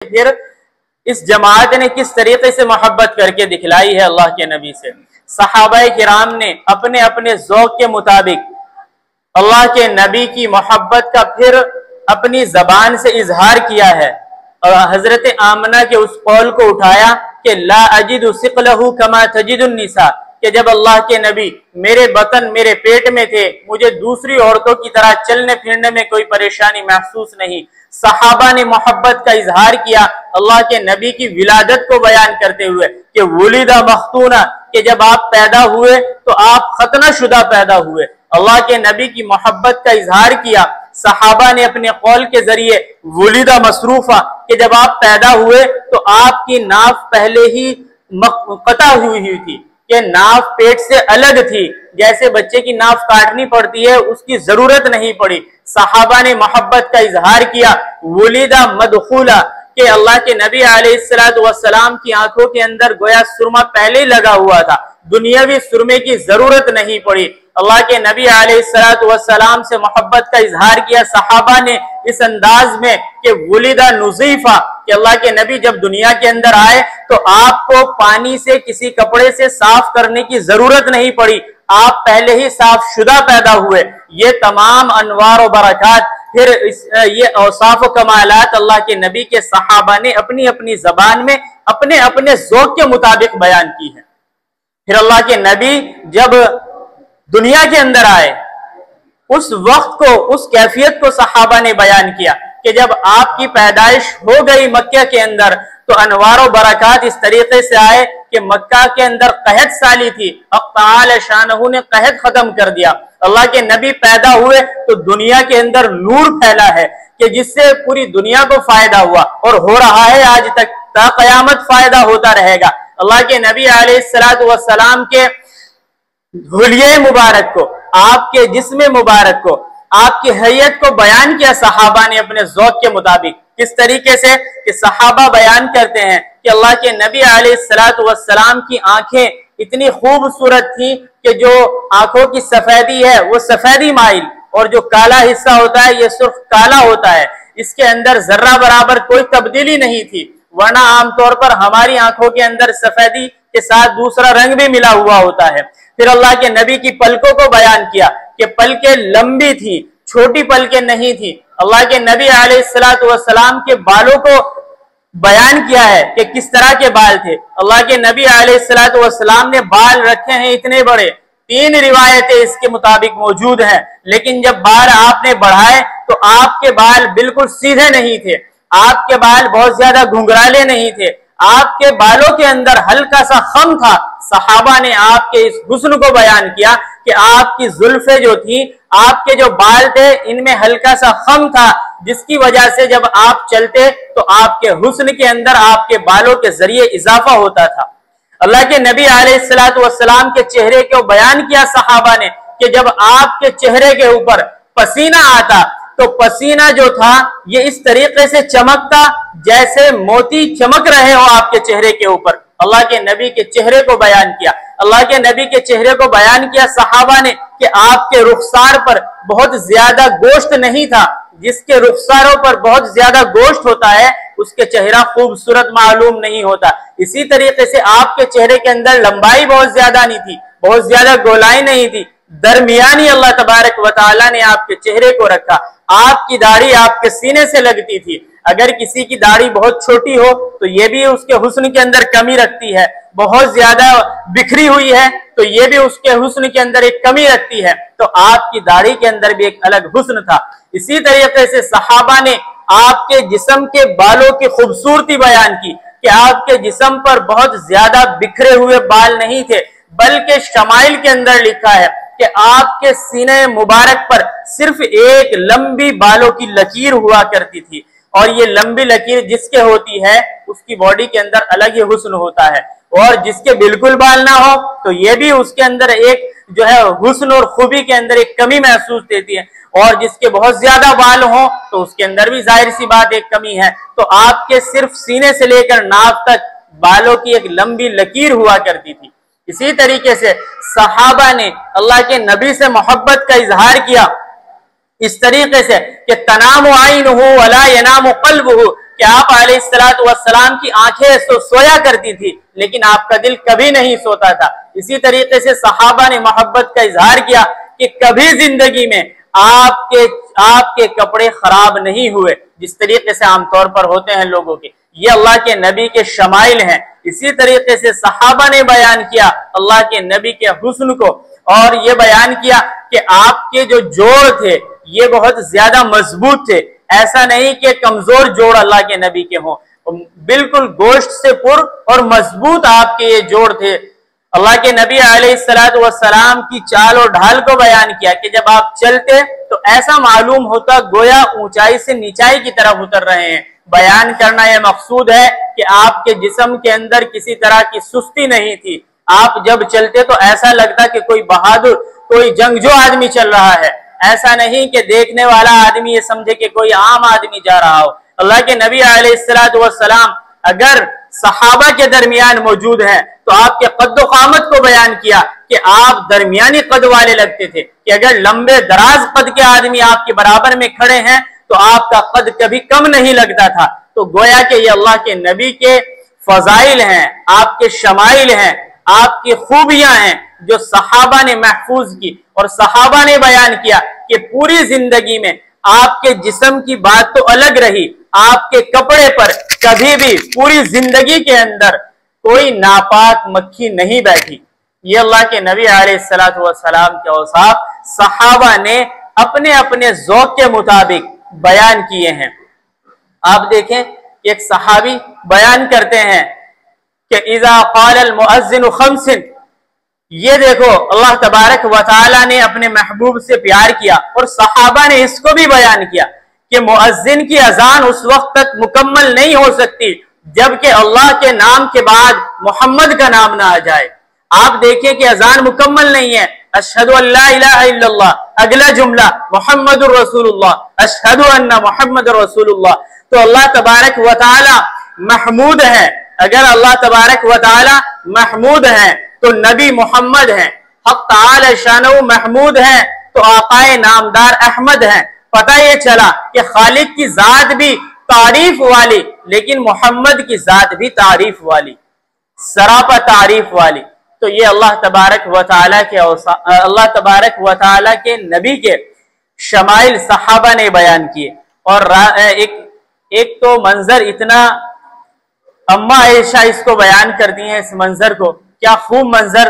फिर इस जमात ने किस तरीके से मोहब्बत करके दिखलाई है अल्लाह के नबी से। सहाबाए किराम ने अपने अपने ज़ौक़ के मुताबिक अल्लाह के नबी की मोहब्बत का फिर अपनी जबान से इजहार किया है। और हजरत आमना के उस कौल को उठाया कि ला अजिदु सिक़लहु कमा तजिदुन निसा, कि जब अल्लाह के नबी मेरे बतन मेरे पेट में थे, मुझे दूसरी औरतों की तरह चलने फिरने में कोई परेशानी महसूस नहीं। सहाबा ने मोहब्बत का इजहार किया अल्लाह के नबी की विलादत को बयान करते हुए कि वुलिदा मख्तूना, कि जब आप पैदा हुए तो आप खतना शुदा पैदा हुए। अल्लाह के नबी की मोहब्बत का इजहार किया सहाबा ने अपने कौल के जरिए वुलिदा मसरूफा, कि जब आप पैदा हुए तो आपकी नाफ पहले ही कटा हुई थी, कि नाफ पेट से अलग थी, जैसे बच्चे की नाफ काटनी पड़ती है उसकी जरूरत नहीं पड़ी। सहाबा ने मोहब्बत का इजहार किया वुलिदा मदखूला, कि अल्लाह के नबी अलैहिस्सलातु वस्सलाम की आंखों के अंदर गोया सुरमा पहले ही लगा हुआ था, दुनियावी सुरमे की जरूरत नहीं पड़ी। अल्लाह के नबी अलैहिस्सलातु वस्सलाम से मोहब्बत का इजहार किया सहाबा ने इस अंदाज में कि वुलिदा नुज़ीफा, कि अल्लाह के नबी जब दुनिया के अंदर आए तो आपको पानी से किसी कपड़े से साफ करने की जरूरत नहीं पड़ी, आप पहले ही साफ शुदा पैदा हुए। ये तमाम अनवार और बरकत, फिर ये औसाफ और कमालात अल्लाह के नबी के सहाबा ने अपनी अपनी जबान में अपने अपने ज़ौक़ के मुताबिक बयान की है। फिर अल्लाह के नबी जब दुनिया के अंदर आए उस वक्त को, उस कैफियत को सहाबा ने बयान किया कि जब आपकी पैदाइश हो गई मक्का के अंदर तो अनवार और बरकत इस तरीके से आए कि मक्का के अंदर कहत साली थी, अब ताल शानहू ने कहत खत्म कर दिया। अल्लाह के नबी पैदा हुए तो दुनिया के अंदर नूर फैला है कि जिससे पूरी दुनिया को फायदा हुआ और हो रहा है, आज तक ता कयामत फायदा होता रहेगा। अल्लाह के नबी अलैहिस्सलातु वस्सलाम के हुलिये मुबारक को, आपके जिस्म मुबारक को, आपकी हैयत को बयान किया सहाबा ने अपने ज़ौक़ के मुताबिक। किस तरीके से कि सहाबा बयान करते हैं कि अल्लाह के नबी अलैहिस्सलातु वस्सलाम की आंखें इतनी खूबसूरत थी कि जो आंखों की सफेदी है वो सफेदी माइल, और जो काला हिस्सा होता है ये सुर्ख काला होता है, इसके अंदर जर्रा बराबर कोई तब्दीली नहीं थी। वरना आमतौर पर हमारी आंखों के अंदर सफेदी के साथ दूसरा रंग भी मिला हुआ होता है। फिर अल्लाह के नबी की पलकों को बयान किया कि पलकें लंबी थी, छोटी पलकें नहीं थी। अल्लाह के नबी अलैहिस्सलातु वस्सलाम के बालों को बयान किया है कि किस तरह के बाल थे। अल्लाह के नबी अलैहिस्सलातु वस्सलाम ने बाल रखे हैं इतने बड़े, 3 रिवायतें इसके मुताबिक मौजूद हैं, लेकिन जब बाल आपने बढ़ाए तो आपके बाल बिल्कुल सीधे नहीं थे, आपके बाल बहुत ज्यादा घुंघराले नहीं थे, आपके बालों के अंदर हल्का सा खम था। सहाबा ने आपके इस हुस्न को बयान किया कि आपकी जुल्फे जो थी, आपके जो बाल थे, इनमें हल्का सा खम था, जिसकी वजह से जब आप चलते तो आपके हुस्न के अंदर आपके बालों के जरिए इजाफा होता था। अल्लाह के नबी अलैहिस्सलातु वस्सलाम के चेहरे को बयान किया सहाबा ने कि जब आपके चेहरे के ऊपर पसीना आता तो पसीना जो था ये इस तरीके से चमकता जैसे मोती चमक रहे हो आपके चेहरे के ऊपर। अल्लाह के नबी के चेहरे को बयान किया, अल्लाह के नबी के चेहरे को बयान किया सहाबा ने कि आपके रुखसार पर बहुत ज्यादा गोश्त नहीं था, जिसके रुखसारों पर बहुत ज्यादा गोश्त होता है उसके चेहरा खूबसूरत मालूम नहीं होता। इसी तरीके से आपके चेहरे के अंदर लंबाई बहुत ज्यादा नहीं थी, बहुत ज्यादा गोलाई नहीं थी, दरमियानी अल्लाह तबारक व तआला ने आपके चेहरे को रखा। आपकी दाढ़ी आपके सीने से लगती थी। अगर किसी की दाढ़ी बहुत छोटी हो तो ये भी उसके हुस्न के अंदर कमी रखती है, बहुत ज्यादा बिखरी हुई है तो ये भी उसके हुस्न के अंदर एक कमी रखती है। तो आपकी दाढ़ी के अंदर भी एक अलग हुस्न था। इसी तरीके से सहाबा ने आपके जिस्म के बालों की खूबसूरती बयान की कि आपके जिस्म पर बहुत ज्यादा बिखरे हुए बाल नहीं थे, बल्कि शमाइल के अंदर लिखा है कि आपके सीने मुबारक पर सिर्फ एक लंबी बालों की लकीर हुआ करती थी, और ये लंबी लकीर जिसके होती है उसकी बॉडी के अंदर अलग ही हुस्न होता है, और जिसके बिल्कुल बाल ना हो तो ये भी उसके अंदर एक जो है हुस्न और खूबी के अंदर एक कमी महसूस देती है, और जिसके बहुत ज्यादा बाल हो तो उसके अंदर भी जाहिर सी बात एक कमी है। तो आपके सिर्फ सीने से लेकर नाक तक बालों की एक लंबी लकीर हुआ करती थी। इसी तरीके से सहाबा ने अल्लाह के नबी से मोहब्बत का इजहार किया इस तरीके से कि तनामु आइनुहु वला यनामु क़ल्बुहु, कि आप अलैहिस्सलातु वस्सलाम की आंखें सोया करती थी लेकिन आपका दिल कभी नहीं सोता था। इसी तरीके से सहाबा ने मोहब्बत का इजहार किया कि कभी जिंदगी में आपके कपड़े खराब नहीं हुए, जिस तरीके से आमतौर पर होते हैं लोगों के। ये अल्लाह के नबी के शमाइल हैं। इसी तरीके से सहाबा ने बयान किया अल्लाह के नबी के हुस्न को, और ये बयान किया कि आपके जो जोड़ थे ये बहुत ज्यादा मजबूत थे। ऐसा नहीं कि कमजोर जोड़ अल्लाह के नबी के हों, बिल्कुल गोश्त से पुर और मजबूत आपके ये जोड़ थे। अल्लाह के नबी अलैहिस्सलातु वस्सलाम की चाल और ढाल को बयान किया कि जब आप चलते तो ऐसा मालूम होता गोया ऊंचाई से नीचाई की तरफ उतर रहे हैं। बयान करना यह मकसूद है कि आपके जिस्म के अंदर किसी तरह की सुस्ती नहीं थी। आप जब चलते तो ऐसा लगता कि कोई बहादुर, कोई जंगजू आदमी चल रहा है। ऐसा नहीं कि देखने वाला आदमी ये समझे कि कोई आम आदमी जा रहा हो। अल्लाह के नबी अलैहिस्सलातु वस्सलाम अगर सहाबा के दरमियान मौजूद हैं तो आपके कद्दो कामत को बयान किया कि आप दरमियानी कद वाले लगते थे, कि अगर लंबे दराज कद के आदमी आपके बराबर में खड़े हैं तो आपका कद कभी कम नहीं लगता था। तो गोया कि ये अल्लाह के नबी के फजाइल हैं, आपके शमाइल हैं, आपकी खूबियां हैं जो सहाबा ने महफूज की। और सहाबा ने बयान किया कि पूरी जिंदगी में आपके जिस्म की बात तो अलग रही, आपके कपड़े पर कभी भी पूरी जिंदगी के अंदर कोई नापाक मक्खी नहीं बैठी। ये अल्लाह के नबी अलैहिस्सलातु वस्सलाम के औसाफ सहाबा ने अपने अपने ज़ौक़ के मुताबिक बयान किए हैं। आप देखें, एक सहाबी बयान करते हैं कि इज़ा क़ालल मुअज़्ज़िनु खम्सिन, ये देखो अल्लाह तबारक व तआला ने अपने महबूब से प्यार किया और सहाबा ने इसको भी बयान किया कि मुअज्जिन की अजान उस वक्त तक मुकम्मल नहीं हो सकती जबकि अल्लाह के नाम के बाद मोहम्मद का नाम ना आ जाए। आप देखिए कि अजान मुकम्मल नहीं है। अशहदु अल्ला इलाहा इल्लल्लाह, अगला जुमला मुहम्मदुर रसूलुल्लाह, अशहदु अन्ना मुहम्मदुर रसूलुल्लाह। तो अल्लाह तबारक व तआला महमूद है। अगर अल्लाह तबारक व तआला महमूद है तो नबी मोहम्मद हैं, हक तआला शानहू महमूद है तो आकाए नामदार अहमद हैं। पता ये चला कि खालिक की जात भी तारीफ वाली, लेकिन मोहम्मद की जात भी तारीफ वाली, सरापा तारीफ वाली। तो ये अल्लाह तबारक व तआला के अल्लाह तबारक व तआला के नबी के शमाइल सहाबा ने बयान किए। और एक तो मंजर इतना, अम्मा आयशा इसको बयान करती हैं इस मंजर को, क्या खूब मंजर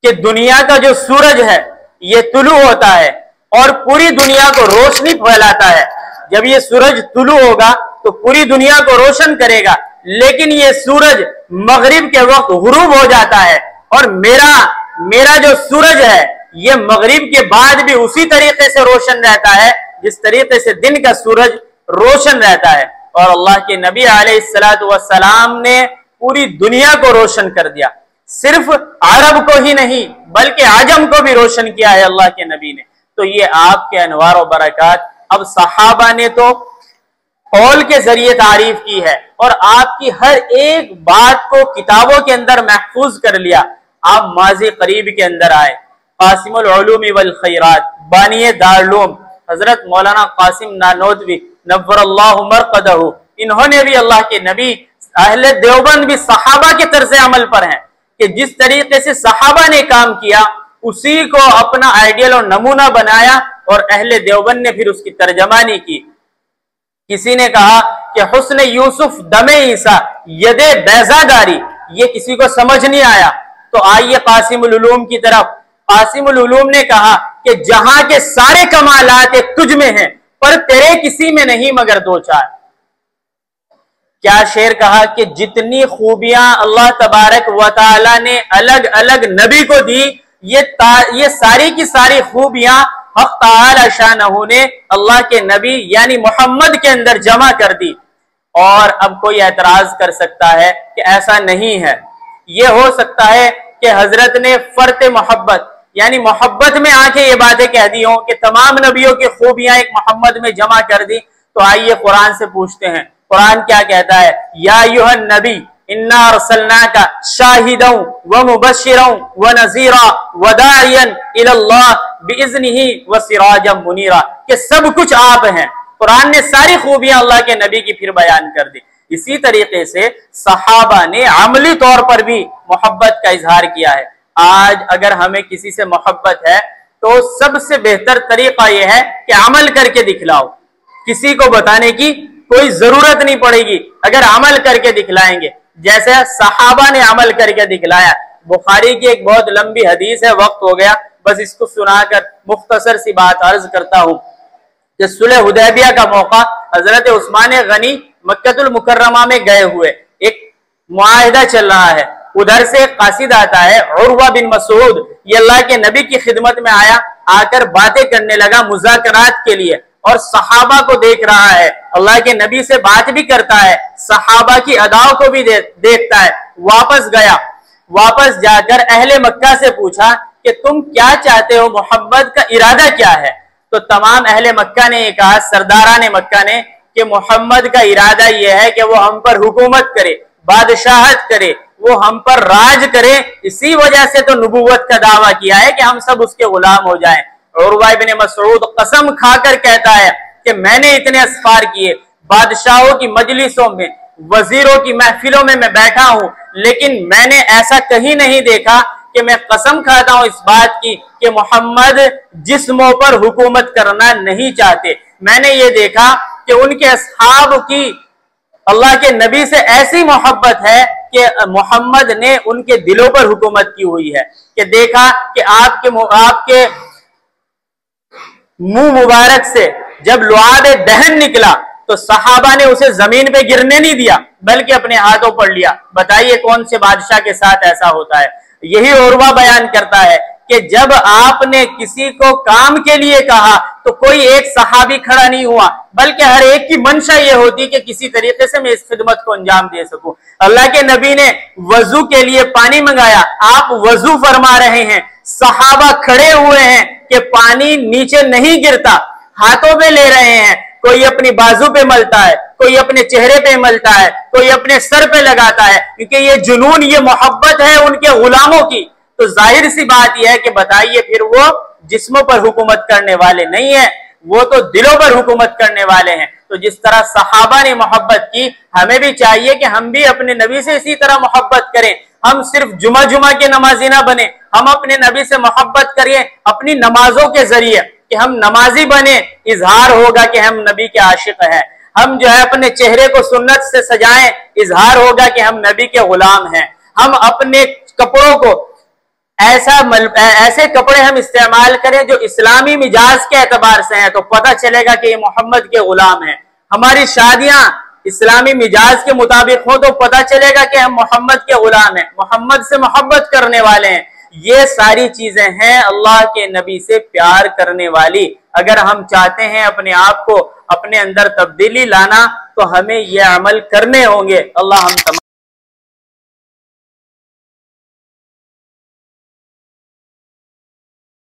कि दुनिया का जो सूरज है ये तुलू होता है और पूरी दुनिया को रोशनी फैलाता है। जब ये सूरज तुलू होगा तो पूरी दुनिया को रोशन करेगा, लेकिन ये सूरज मगरिब के वक्त गुरूब हो जाता है और मेरा जो सूरज है ये मगरिब के बाद भी उसी तरीके से रोशन रहता है जिस तरीके से दिन का सूरज रोशन रहता है। और अल्लाह के नबी अलैहिस्सलातु वस्सलाम ने पूरी दुनिया को रोशन कर दिया। सिर्फ अरब को ही नहीं बल्कि आजम को भी रोशन किया है अल्लाह के नबी ने। तो ये आपके अनवार और बरकत। अब सहाबा ने तो कौल के जरिए तारीफ की है और आपकी हर एक बात को किताबों के अंदर महफूज कर लिया। आप माजी करीब के अंदर आए, कासिमुल उलूम वल खैरात, बानिए दारुल हजरत मौलाना कासिम नानोदवी नव्वरल्लाहु मरक़दहु, इन्होंने भी अल्लाह के नबी, अहले देवबंद भी सहाबा के तर्ज अमल पर हैं कि जिस तरीके से सहाबा ने काम किया उसी को अपना आइडियल और नमूना बनाया और अहले देवबंद ने फिर उसकी तर्जमानी की। किसी ने कहा कि हुस्न यूसुफ दमे ईसा यदे बैजादारी, ये किसी को समझ नहीं आया। तो आइए कासिमुल उलूम की तरफ। कासिमुल उलूम ने कहा कि जहां के सारे कमालात तुझ में हैं पर तेरे किसी में नहीं मगर दो चार। क्या शेर कहा कि जितनी खूबियां अल्लाह तबारक व तआला ने अलग अलग नबी को दी, ये सारी की सारी खूबियां हक तआला शानहू ने अल्लाह के नबी यानी मोहम्मद के अंदर जमा कर दी। और अब कोई एतराज कर सकता है कि ऐसा नहीं है। ये हो सकता है कि हजरत ने फर्त मोहब्बत यानी मोहब्बत में आके ये बातें कह दी हों कि तमाम नबियों की खूबियां एक मोहम्मद में जमा कर दी। तो आइए कुरान से पूछते हैं, कुरान क्या कहता है? या अय्युहन नबी इन्ना अरसलनाका शाहिदन व मुबश्शिरन व नज़ीरा व दाइयन इलल्लाह बिइज़्निही व सिराजम मुनीरा, कि सब कुछ आप हैं कुरान ने सारी खूबियां अल्लाह के नबी की फिर बयान कर दी। इसी तरीके से सहाबा ने अमली तौर पर भी मोहब्बत का इजहार किया है। आज अगर हमें किसी से मोहब्बत है तो सबसे बेहतर तरीका यह है कि अमल करके दिखलाओ। किसी को बताने की कोई जरूरत नहीं पड़ेगी अगर अमल करके दिखलाएंगे, जैसे सहाबा ने अमल करके दिखलाया। बुखारी की एक बहुत लंबी हदीस है, वक्त हो गया, बस इसको सुनाकर मुख्तसर सी बात अर्ज करता हूं कि सुलह हुदैबिया का मौका हजरत उस्मान गनी मक्कतुल मुकर्रमा में गए हुए, एक मुआहिदा चल रहा है। उधर से कासिद आता है, उर्वा बिन मसूद, ये अल्लाह के नबी की खिदमत में आया, आकर बातें करने लगा मुज़ाकरात के लिए, और सहाबा को देख रहा है, अल्लाह के नबी से बात भी करता है, सहाबा की अदाओं को भी देखता है। वापस गया, वापस जाकर अहले मक्का से पूछा कि तुम क्या चाहते हो, मोहम्मद का इरादा क्या है? तो तमाम अहले मक्का ने ये कहा, सरदारान मक्का ने, कि मोहम्मद का इरादा यह है कि वो हम पर हुकूमत करे, बादशाहत करे, वो हम पर राज करे। इसी वजह से तो नबूवत का दावा किया है कि हम सब उसके गुलाम हो जाएं। उर्वा इब्न मसूद कसम खाकर कहता है कि मैंने इतने असफार किए, बादशाहों की मजलिसों में, वजीरों की महफिलों में मैं बैठा हूं, लेकिन मैंने ऐसा कहीं नहीं देखा कि मैं कसम खाता हूं इस बात की कि मोहम्मद जिस्मों पर हुकूमत करना नहीं चाहते। मैंने ये देखा कि उनके असहाब की अल्लाह के नबी से ऐसी मोहब्बत है कि मोहम्मद ने उनके दिलों पर हुकूमत की हुई है, कि देखा कि आपके मुंह मुबारक से जब लुआब दहन निकला तो सहाबा ने उसे जमीन पे गिरने नहीं दिया, बल्कि अपने हाथों पर लिया। बताइए कौन से बादशाह के साथ ऐसा होता है? यही उर्वा बयान करता है कि जब आपने किसी को काम के लिए कहा तो कोई एक सहाबी खड़ा नहीं हुआ, बल्कि हर एक की मंशा ये होती कि किसी तरीके से मैं इस खिदमत को अंजाम दे सकूं। अल्लाह के नबी ने वजू के लिए पानी मंगाया, आप वजू फरमा रहे हैं, सहाबा खड़े हुए हैं कि पानी नीचे नहीं गिरता, हाथों में ले रहे हैं, कोई अपनी बाजू पे मलता है, कोई अपने चेहरे पे मलता है, कोई अपने सर पे लगाता है, क्योंकि ये जुनून, ये मोहब्बत है उनके गुलामों की। तो जाहिर सी बात यह है कि बताइए फिर वो जिस्मों पर हुकूमत करने वाले नहीं है, वो तो दिलों पर हुकूमत करने वाले हैं। तो जिस तरह सहाबा ने मोहब्बत की, हमें भी चाहिए कि हम भी अपने नबी से इसी तरह मोहब्बत करें। हम सिर्फ जुमा के नमाजी ना बने, हम अपने नबी से मोहब्बत करिए अपनी नमाजों के जरिए, कि हम नमाजी बने, इजहार होगा कि हम नबी के आशिक हैं। हम जो है अपने चेहरे को सुन्नत से सजाएं, इजहार होगा कि हम नबी के गुलाम हैं। हम अपने कपड़ों को ऐसे कपड़े हम इस्तेमाल करें जो इस्लामी मिजाज के एतबार से हैं, तो पता चलेगा कि ये मोहम्मद के गुलाम हैं। हमारी शादियां इस्लामी मिजाज के मुताबिक हो तो पता चलेगा कि हम मोहम्मद के गुलाम हैं, मोहम्मद से मोहब्बत करने वाले हैं। ये सारी चीजें हैं अल्लाह के नबी से प्यार करने वाली। अगर हम चाहते हैं अपने आप को अपने अंदर तब्दीली लाना, तो हमें ये अमल करने होंगे। अल्लाह हम